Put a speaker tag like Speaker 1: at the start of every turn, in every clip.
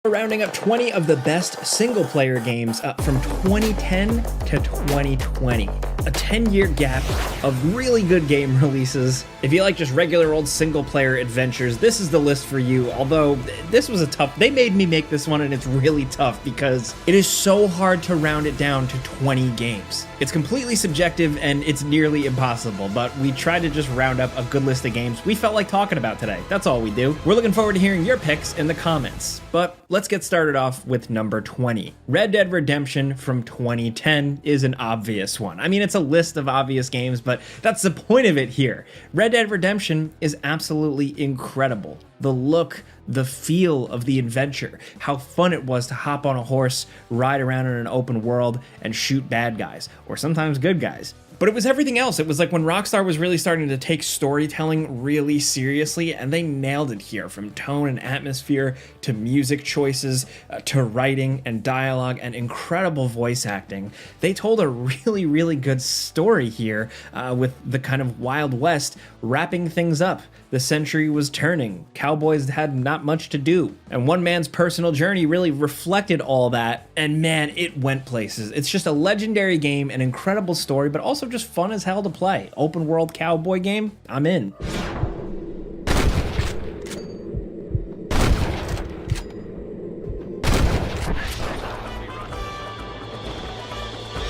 Speaker 1: We're rounding up 20 of the best single-player games from 2010 to 2020. A 10-year gap of really good game releases. If you like just regular old single-player adventures, this is the list for you. Although, this was a tough... They made me make this one, and it's really tough because it is so hard to round it down to 20 games. It's completely subjective, and it's nearly impossible, but we tried to just round up a good list of games we felt like talking about today. That's all we do. We're looking forward to hearing your picks in the comments. But let's get started off with number 20. Red Dead Redemption from 2010 is an obvious one. I mean, it's a list of obvious games, but that's the point of it here. Red Dead Redemption is absolutely incredible. The look, the feel of the adventure, how fun it was to hop on a horse, ride around in an open world, and shoot bad guys, or sometimes good guys. But it was everything else. It was like when Rockstar was really starting to take storytelling really seriously, and they nailed it here, from tone and atmosphere to music choices to writing and dialogue and incredible voice acting. They told a really, really good story here with the kind of Wild West wrapping things up. The century was turning, cowboys had not much to do, and one man's personal journey really reflected all that, and man, it went places. It's just a legendary game, an incredible story, but also just fun as hell to play. Open world cowboy game, I'm in.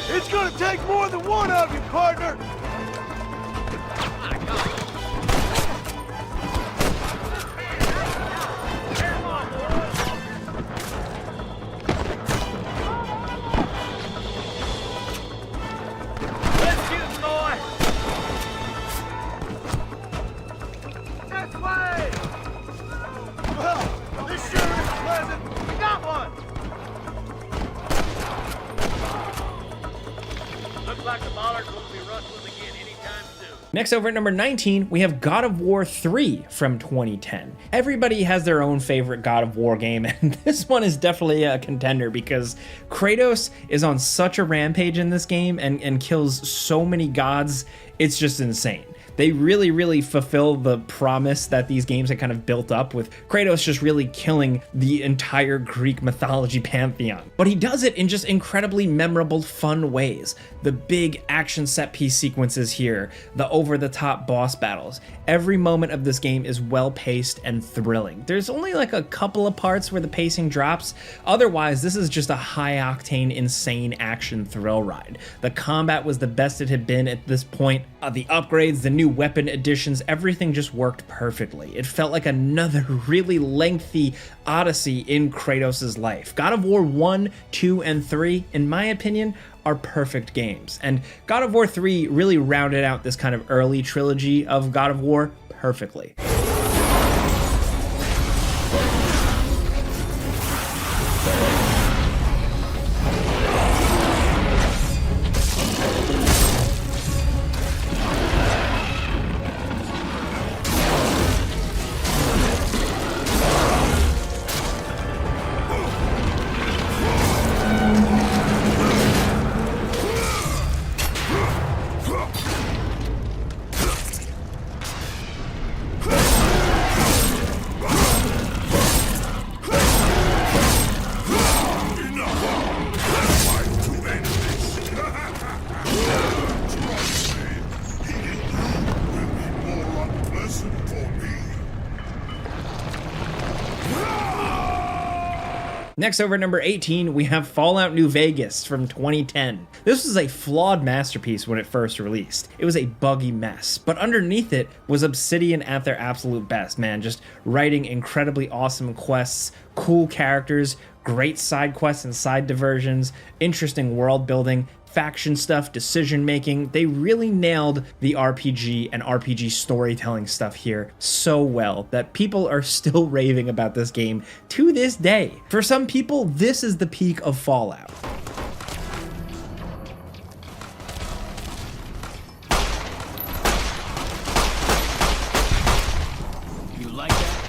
Speaker 2: It's gonna take more than one of you, partner!
Speaker 1: Next, over at number 19, we have God of War 3 from 2010. Everybody has their own favorite God of War game, and this one is definitely a contender because Kratos is on such a rampage in this game and kills so many gods, it's just insane. They really, really fulfill the promise that these games had kind of built up, with Kratos just really killing the entire Greek mythology pantheon. But he does it in just incredibly memorable, fun ways. The big action set piece sequences here, the over-the-top boss battles. Every moment of this game is well-paced and thrilling. There's only like a couple of parts where the pacing drops. Otherwise, this is just a high-octane, insane action thrill ride. The combat was the best it had been at this point. The upgrades, the new weapon additions, everything just worked perfectly. It felt like another really lengthy odyssey in Kratos' life. God of War 1, 2, and 3, in my opinion, are perfect games. And God of War 3 really rounded out this kind of early trilogy of God of War perfectly. Next, over at number 18, we have Fallout New Vegas from 2010. This was a flawed masterpiece when it first released. It was a buggy mess, but underneath it was Obsidian at their absolute best, man. Just writing incredibly awesome quests, cool characters, great side quests and side diversions, interesting world building, faction stuff, decision making. They really nailed the RPG and RPG storytelling stuff here so well that people are still raving about this game to this day. For some people, this is the peak of Fallout.
Speaker 2: You like that?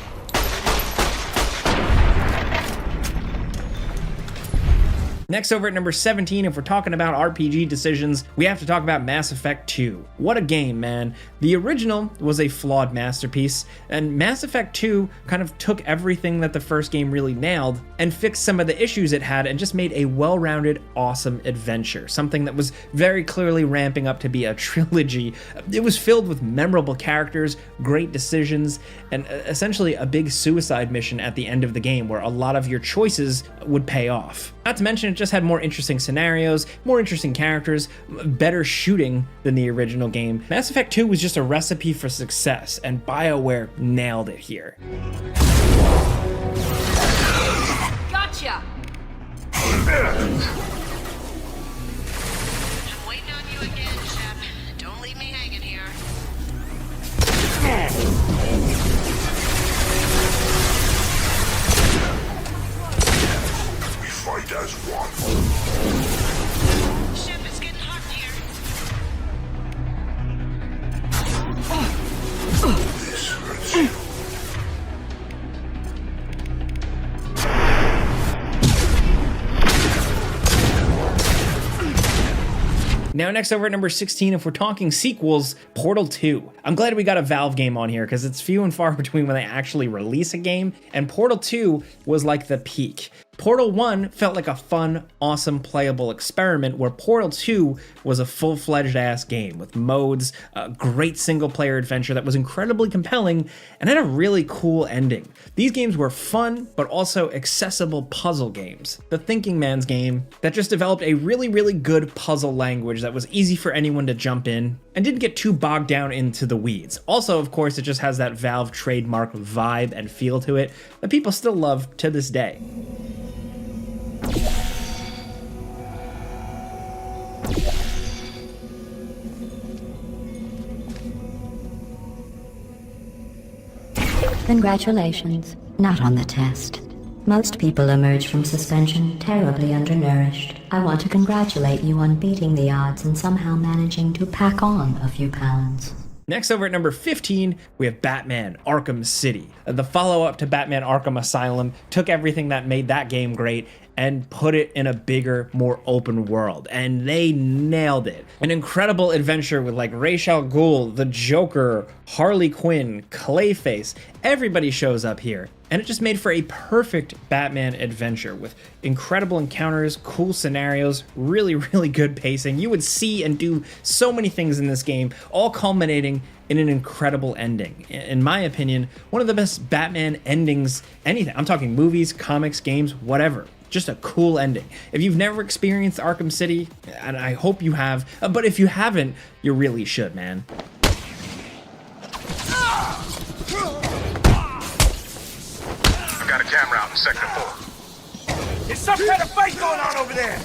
Speaker 1: Next, over at number 17, if we're talking about RPG decisions, we have to talk about Mass Effect 2. What a game, man. The original was a flawed masterpiece, and Mass Effect 2 kind of took everything that the first game really nailed and fixed some of the issues it had and just made a well-rounded, awesome adventure. Something that was very clearly ramping up to be a trilogy. It was filled with memorable characters, great decisions, and essentially a big suicide mission at the end of the game where a lot of your choices would pay off. Not to mention, it just had more interesting scenarios, more interesting characters, better shooting than the original game. Mass Effect 2 was just a recipe for success, and BioWare nailed it here.
Speaker 3: Gotcha! I'm waiting on you again, Shep. Don't leave me hanging here.
Speaker 4: We fight as one.
Speaker 3: Shep, it's getting hot here.
Speaker 4: This hurts you.
Speaker 1: Now, next over at number 16, if we're talking sequels, Portal 2. I'm glad we got a Valve game on here because it's few and far between when they actually release a game, and Portal 2 was like the peak. Portal 1 felt like a fun, awesome, playable experiment, where Portal 2 was a full-fledged ass game with modes, a great single-player adventure that was incredibly compelling, and had a really cool ending. These games were fun, but also accessible puzzle games. The Thinking Man's game that just developed a really, really good puzzle language that was easy for anyone to jump in, and didn't get too bogged down into the weeds. Also, of course, it just has that Valve trademark vibe and feel to it that people still love to this day.
Speaker 5: Congratulations. Not on the test. Most people emerge from suspension terribly undernourished. I want to congratulate you on beating the odds and somehow managing to pack on a few pounds.
Speaker 1: Next, over at number 15, we have Batman Arkham City. The follow-up to Batman Arkham Asylum took everything that made that game great and put it in a bigger, more open world, and they nailed it. An incredible adventure with like Ra's al Ghul, the Joker, Harley Quinn, Clayface, everybody shows up here. And it just made for a perfect Batman adventure with incredible encounters, cool scenarios, really, really good pacing. You would see and do so many things in this game, all culminating in an incredible ending. In my opinion, one of the best Batman endings, anything. I'm talking movies, comics, games, whatever. Just a cool ending. If you've never experienced Arkham City, and I hope you have, but if you haven't, you really should, man.
Speaker 4: I've got a camera out in Sector 4.
Speaker 2: There's some kind of fight going on over there!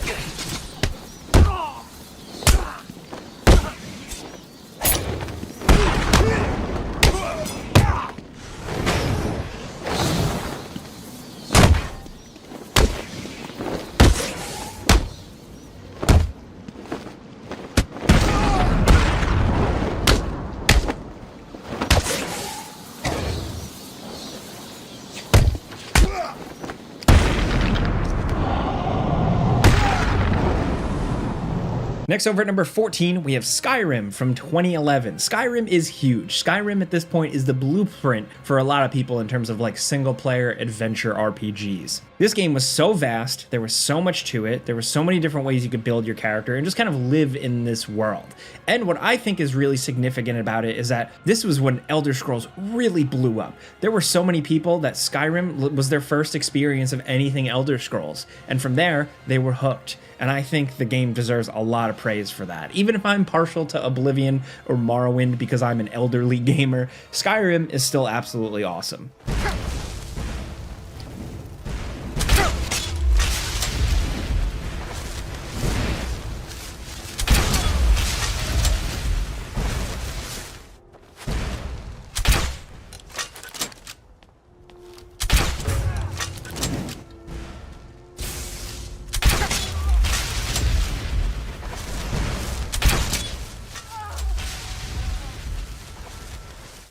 Speaker 1: Next, over at number 14, we have Skyrim from 2011. Skyrim is huge. Skyrim at this point is the blueprint for a lot of people in terms of like single player adventure RPGs. This game was so vast, there was so much to it, there were so many different ways you could build your character and just kind of live in this world. And what I think is really significant about it is that this was when Elder Scrolls really blew up. There were so many people that Skyrim was their first experience of anything Elder Scrolls, and from there, they were hooked. And I think the game deserves a lot of praise for that. Even if I'm partial to Oblivion or Morrowind because I'm an elderly gamer, Skyrim is still absolutely awesome.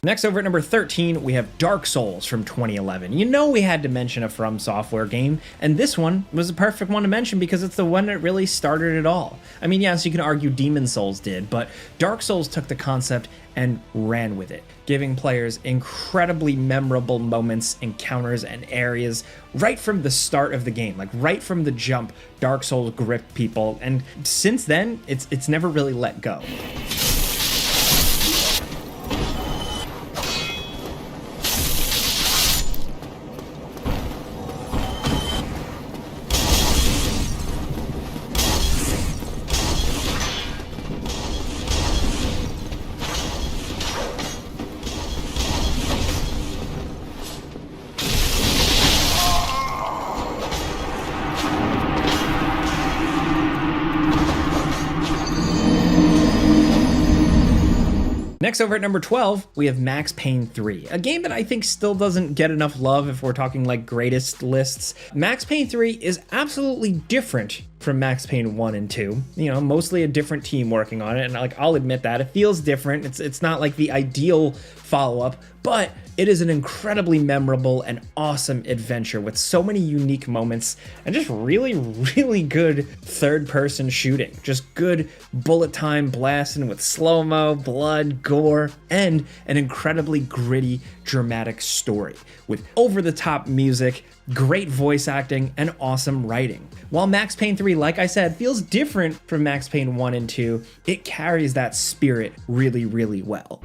Speaker 1: Next, over at number 13, we have Dark Souls from 2011. You know we had to mention a From Software game, and this one was a perfect one to mention because it's the one that really started it all. I mean, yes, you can argue Demon Souls did, but Dark Souls took the concept and ran with it, giving players incredibly memorable moments, encounters, and areas right from the start of the game. Like right from the jump, Dark Souls gripped people, and since then, it's never really let go. Next, over at number 12, we have Max Payne 3, a game that I think still doesn't get enough love if we're talking like greatest lists. Max Payne 3 is absolutely different from Max Payne 1 and 2. You know, mostly a different team working on it, and like I'll admit that it feels different. It's not like the ideal follow-up, but it is an incredibly memorable and awesome adventure with so many unique moments and just really, really good third-person shooting. Just good bullet time blasting with slow-mo, blood, gore, and an incredibly gritty, dramatic story with over-the-top music, great voice acting, and awesome writing. While Max Payne 3, like I said, feels different from Max Payne 1 and 2, it carries that spirit really, really well.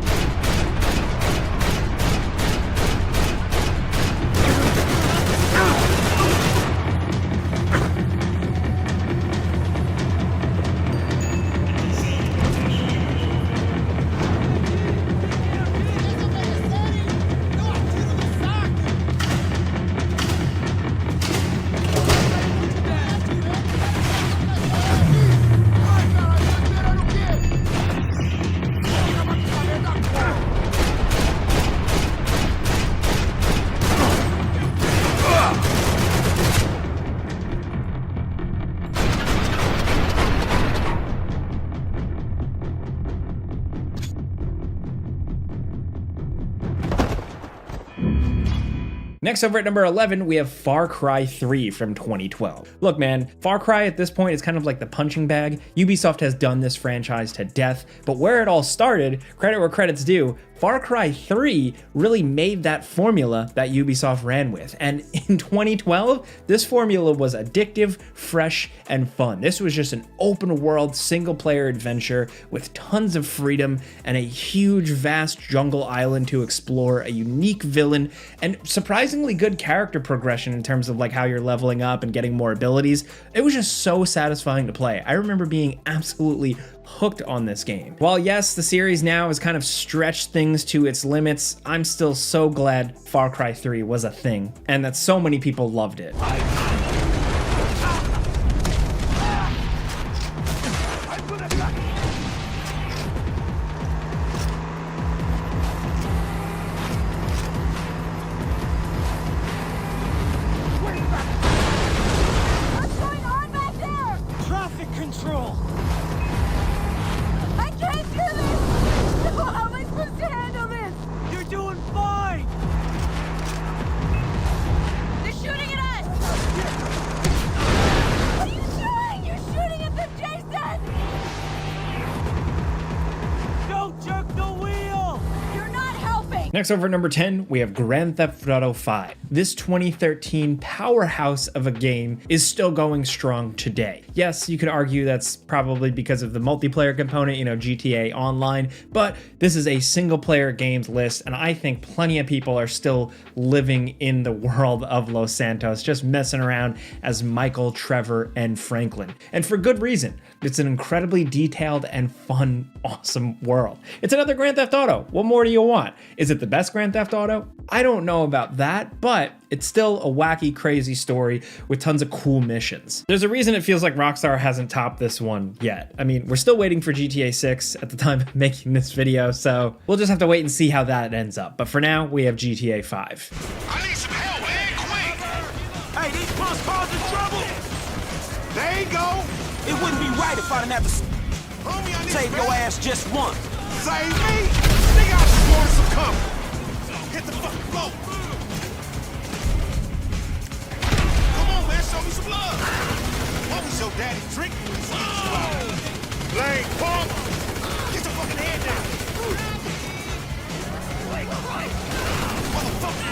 Speaker 1: Next, over at number 11, we have Far Cry 3 from 2012. Look, man, Far Cry at this point is kind of like the punching bag. Ubisoft has done this franchise to death, but where it all started, credit where credit's due, Far Cry 3 really made that formula that Ubisoft ran with. And in 2012, this formula was addictive, fresh, and fun. This was just an open world, single player adventure with tons of freedom and a huge, vast jungle island to explore, a unique villain, and surprisingly good character progression in terms of like how you're leveling up and getting more abilities. It was just so satisfying to play. I remember being absolutely hooked on this game. While yes, the series now has kind of stretched things to its limits, I'm still so glad Far Cry 3 was a thing and that so many people loved it.
Speaker 6: What's going on back there?
Speaker 2: Traffic control!
Speaker 6: I can't do this! How am I supposed to handle this?
Speaker 2: You're doing fine!
Speaker 6: They're shooting at us! What are you doing? You're shooting at them, Jason!
Speaker 2: Don't jerk the wheel!
Speaker 6: You're not helping!
Speaker 1: Next, over at number 10, we have Grand Theft Auto 5. This 2013 powerhouse of a game is still going strong today. Yes, you could argue that's probably because of the multiplayer component, you know, GTA Online, but this is a single player games list, and I think plenty of people are still living in the world of Los Santos, just messing around as Michael, Trevor, and Franklin. And for good reason. It's an incredibly detailed and fun, awesome world. It's another Grand Theft Auto. What more do you want? Is it the best Grand Theft Auto? I don't know about that, but it's still a wacky, crazy story with tons of cool missions. There's a reason it feels like Rockstar hasn't topped this one yet. I mean, we're still waiting for GTA 6 at the time of making this video, so we'll just have to wait and see how that ends up. But for now, we have GTA 5.
Speaker 4: I need some help, man, quick!
Speaker 2: Hey, these punks causing trouble!
Speaker 4: There you go!
Speaker 2: It wouldn't be right if I didn't have to
Speaker 4: Homie, I need
Speaker 2: save
Speaker 4: some
Speaker 2: your
Speaker 4: help.
Speaker 2: ass just once.
Speaker 4: Save me! They got some cover. Hit the fucking floor. Come on, man, show me some love. What was your daddy drinking when he sees you out? Lame punk. Get your fucking head down. Motherfucker.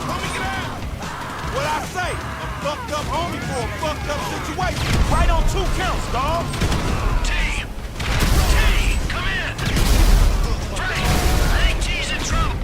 Speaker 4: Homie, get out. What I say? A fucked up homie for a fucked up situation. Right on 2 counts, dawg.
Speaker 7: T, come in. Frank, I think T's in trouble.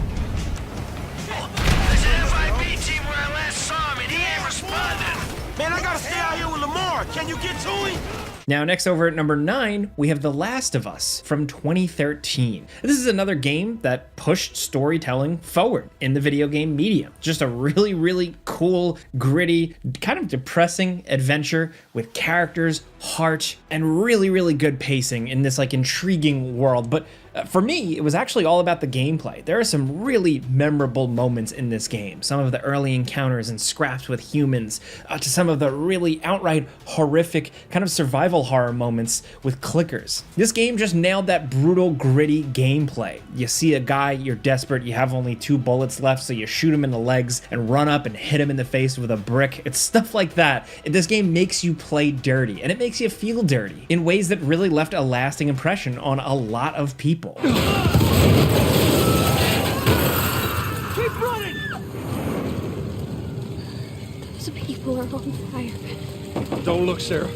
Speaker 7: There's an FIB team where I last saw him and he ain't responding.
Speaker 4: Man, I gotta stay out here with Lamar. Can you get to him?
Speaker 1: Now, next over at number 9, we have The Last of Us from 2013. This is another game that pushed storytelling forward in the video game medium. Just a really, really cool, gritty, kind of depressing adventure with characters, heart, and really, really good pacing in this like intriguing world. But for me, it was actually all about the gameplay. There are some really memorable moments in this game. Some of the early encounters and scraps with humans, to some of the really outright horrific kind of survival horror moments with clickers. This game just nailed that brutal, gritty gameplay. You see a guy, you're desperate, you have only 2 bullets left, so you shoot him in the legs and run up and hit him in the face with a brick. It's stuff like that. This game makes you play dirty, and it makes you feel dirty in ways that really left a lasting impression on a lot of people.
Speaker 2: Keep running!
Speaker 6: Those people are on fire.
Speaker 2: Don't look, Sarah.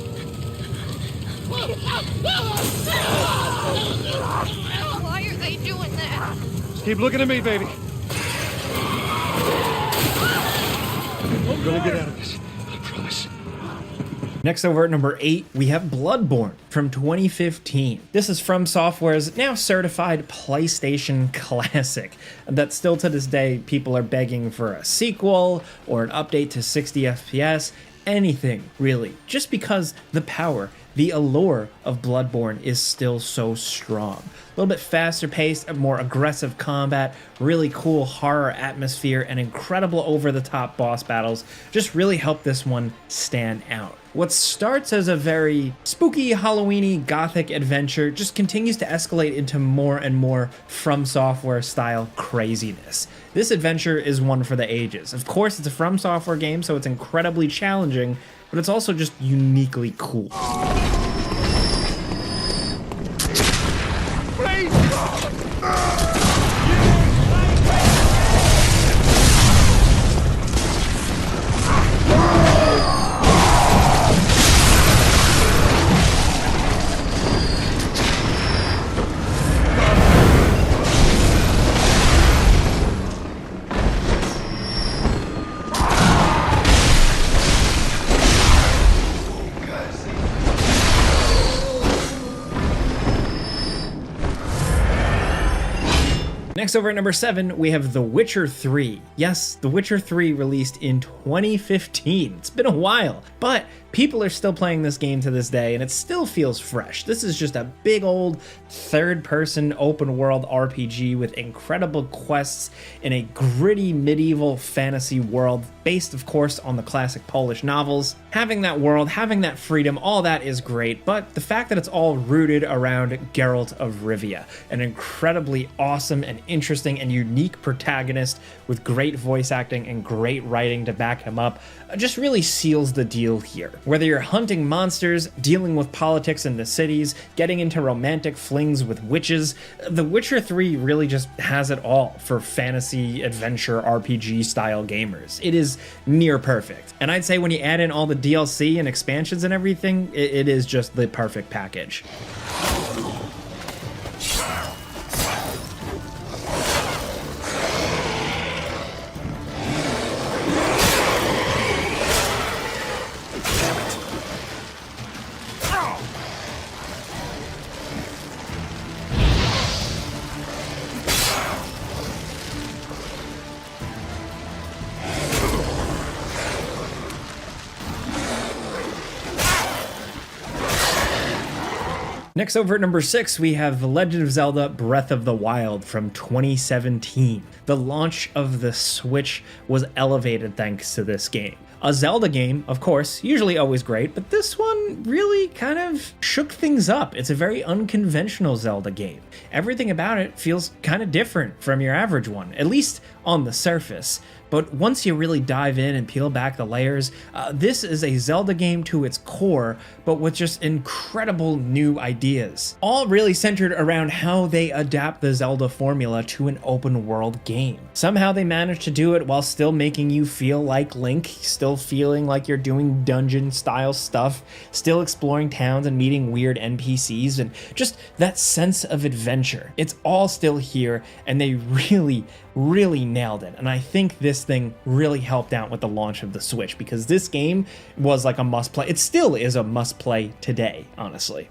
Speaker 6: Why are they doing that?
Speaker 2: Just keep looking at me, baby. I'm gonna get out of this. I promise.
Speaker 1: Next over at number 8, we have Bloodborne from 2015. This is From Software's now certified PlayStation classic that still to this day people are begging for a sequel or an update to 60 FPS, anything really, just because the power, the allure of Bloodborne is still so strong. A little bit faster paced, more aggressive combat, really cool horror atmosphere, and incredible over-the-top boss battles just really help this one stand out. What starts as a very spooky, Halloween-y, gothic adventure just continues to escalate into more and more From Software style craziness. This adventure is one for the ages. Of course, it's a From Software game, so it's incredibly challenging, but it's also just uniquely cool. Next over at number 7, we have The Witcher 3. Yes, The Witcher 3 released in 2015. It's been a while, but people are still playing this game to this day, and it still feels fresh. This is just a big old third-person open-world RPG with incredible quests in a gritty medieval fantasy world based, of course, on the classic Polish novels. Having that world, having that freedom, all that is great, but the fact that it's all rooted around Geralt of Rivia, an incredibly awesome and interesting and unique protagonist with great voice acting and great writing to back him up, just really seals the deal here. Whether you're hunting monsters, dealing with politics in the cities, getting into romantic flings with witches, The Witcher 3 really just has it all for fantasy adventure RPG style gamers. It is near perfect. And I'd say when you add in all the DLC and expansions and everything, it is just the perfect package. Next, over at number 6, we have The Legend of Zelda Breath of the Wild from 2017. The launch of the Switch was elevated thanks to this game. A Zelda game, of course, usually always great, but this one really kind of shook things up. It's a very unconventional Zelda game. Everything about it feels kind of different from your average one, at least on the surface. But once you really dive in and peel back the layers, this is a Zelda game to its core, but with just incredible new ideas. All really centered around how they adapt the Zelda formula to an open world game. Somehow they managed to do it while still making you feel like Link, still feeling like you're doing dungeon style stuff, still exploring towns and meeting weird NPCs, and just that sense of adventure. It's all still here, and they really nailed it. And I think this thing really helped out with the launch of the Switch, because this game was like a must play. It still is a must play today, honestly.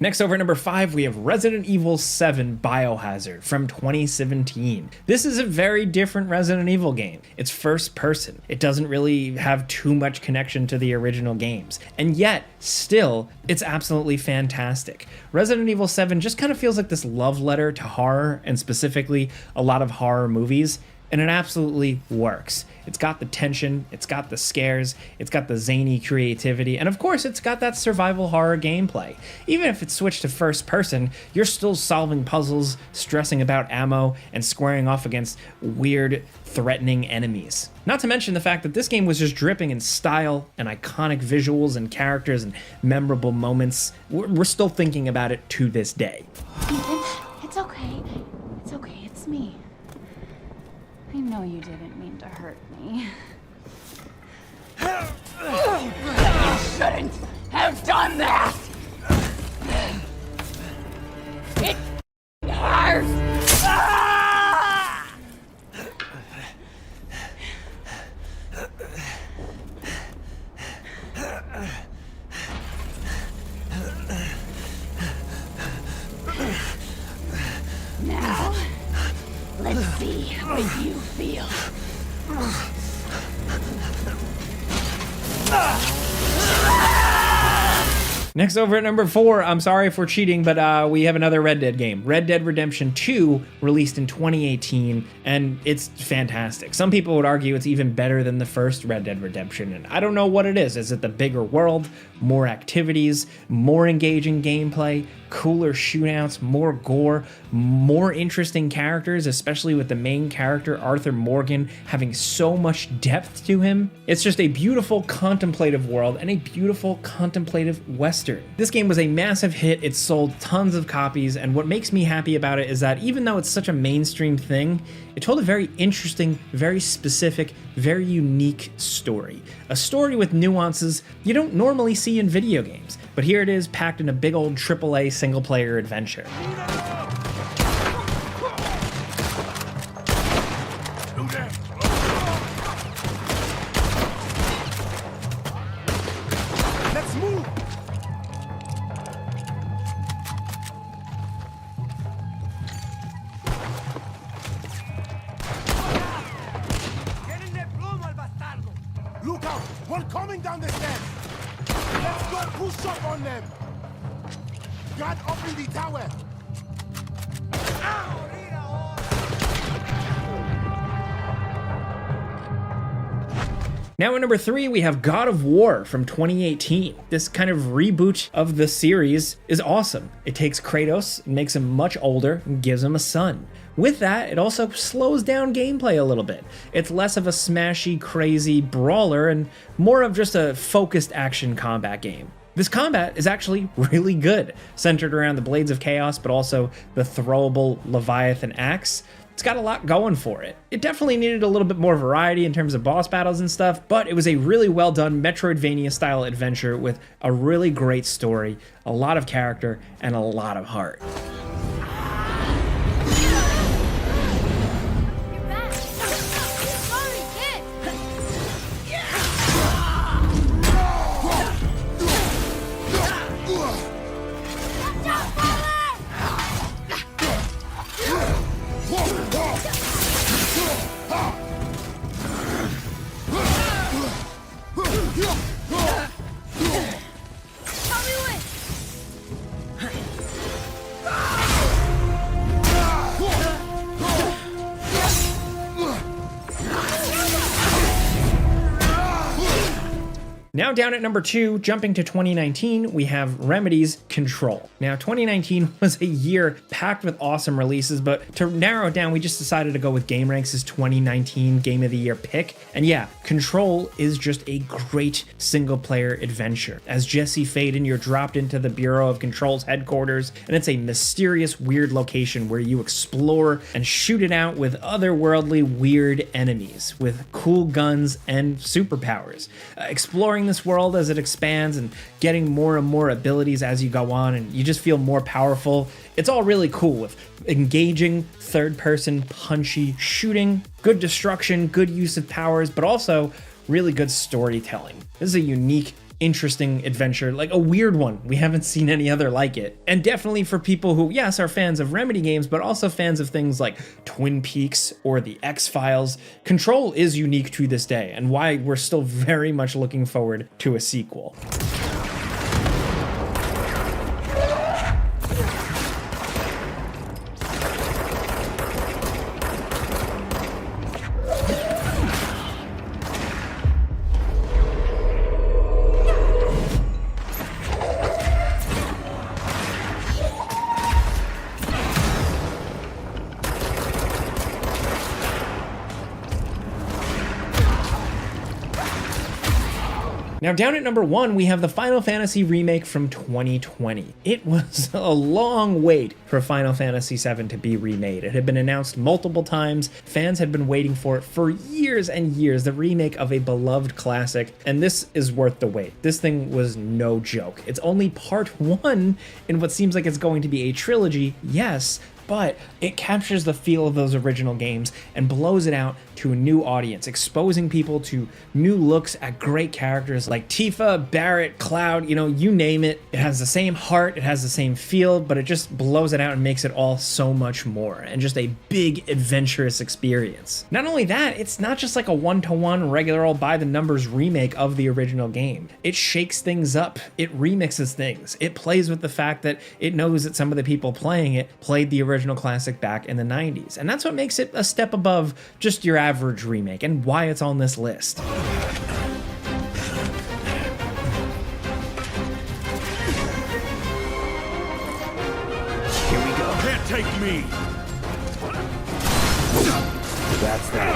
Speaker 1: Next, over at number 5, we have Resident Evil 7 Biohazard from 2017. This is a very different Resident Evil game. It's first person. It doesn't really have too much connection to the original games. And yet, still, it's absolutely fantastic. Resident Evil 7 just kind of feels like this love letter to horror, and specifically a lot of horror movies. And it absolutely works. It's got the tension, it's got the scares, it's got the zany creativity, and of course it's got that survival horror gameplay. Even if it's switched to first person, you're still solving puzzles, stressing about ammo, and squaring off against weird, threatening enemies. Not to mention the fact that this game was just dripping in style and iconic visuals and characters and memorable moments. We're still thinking about it to this day.
Speaker 6: Ethan, it's okay. It's okay, it's me. I know you didn't mean to hurt me. You shouldn't have done that! It hurts! Ah! Now, let's see what you feel.
Speaker 1: Next, over at number 4, I'm sorry if we're cheating, but we have another Red Dead game. Red Dead Redemption 2, released in 2018, and it's fantastic. Some people would argue it's even better than the first Red Dead Redemption, and I don't know what it is. Is it the bigger world, more activities, more engaging gameplay, cooler shootouts, more gore, more interesting characters, especially with the main character, Arthur Morgan, having so much depth to him? It's just a beautiful contemplative world and a beautiful contemplative western. This game was a massive hit, it sold tons of copies, and what makes me happy about it is that even though it's such a mainstream thing, it told a very interesting, very specific, very unique story. A story with nuances you don't normally see in video games, but here it is packed in a big old AAA single-player adventure.
Speaker 4: Let's move! Look out! One coming down the stairs! Let's go push up on them! God, open the tower!
Speaker 1: Now at number 3, we have God of War from 2018. This kind of reboot of the series is awesome. It takes Kratos, makes him much older, and gives him a son. With that, it also slows down gameplay a little bit. It's less of a smashy, crazy brawler and more of just a focused action combat game. This combat is actually really good, centered around the Blades of Chaos, but also the throwable Leviathan axe. It's got a lot going for it. It definitely needed a little bit more variety in terms of boss battles and stuff, but it was a really well done Metroidvania-style adventure with a really great story, a lot of character, and a lot of heart.
Speaker 6: You're back! Sorry, kid!
Speaker 1: Now down at number 2, jumping to 2019, we have Remedy's Control. Now 2019 was a year packed with awesome releases, but to narrow it down, we just decided to go with GameRanks' 2019 Game of the Year pick. And yeah, Control is just a great single player adventure. As Jesse Faden, you're dropped into the Bureau of Control's headquarters, and it's a mysterious, weird location where you explore and shoot it out with otherworldly, weird enemies with cool guns and superpowers. Exploring this world as it expands and getting more and more abilities as you go on, and you just feel more powerful. It's all really cool with engaging, third-person, punchy shooting, good destruction, good use of powers, but also really good storytelling. This is a unique, interesting adventure, like a weird one. We haven't seen any other like it. And definitely for people who, yes, are fans of Remedy games, but also fans of things like Twin Peaks or the X-Files, Control is unique to this day and why we're still very much looking forward to a sequel. Now down at number 1, we have the Final Fantasy remake from 2020. It was a long wait for Final Fantasy VII to be remade. It had been announced multiple times. Fans had been waiting for it for years and years, the remake of a beloved classic, and this is worth the wait. This thing was no joke. It's only part 1 in what seems like it's going to be a trilogy, yes, but it captures the feel of those original games and blows it out to a new audience, exposing people to new looks at great characters like Tifa, Barret, Cloud, you name it. It has the same heart, it has the same feel, but it just blows it out and makes it all so much more, and just a big adventurous experience. Not only that, it's not just like a one-to-one regular old by-the-numbers remake of the original game. It shakes things up, it remixes things, it plays with the fact that it knows that some of the people playing it played the original classic back in the 90s, and that's what makes it a step above just your average remake and why it's on this list.
Speaker 4: Here we go. Can't take me.
Speaker 2: That's that.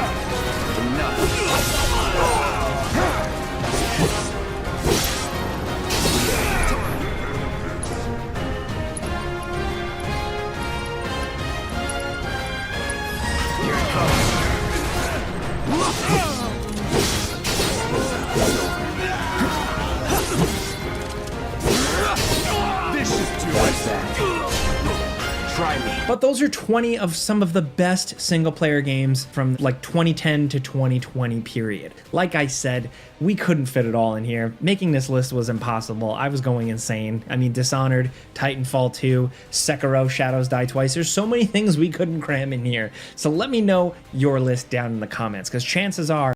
Speaker 4: Enough.
Speaker 1: But those are 20 of some of the best single player games from like 2010 to 2020 period. Like I said, we couldn't fit it all in here. Making this list was impossible. I was going insane. I mean, Dishonored, Titanfall 2, Sekiro, Shadows Die Twice. There's so many things we couldn't cram in here. So let me know your list down in the comments, because chances are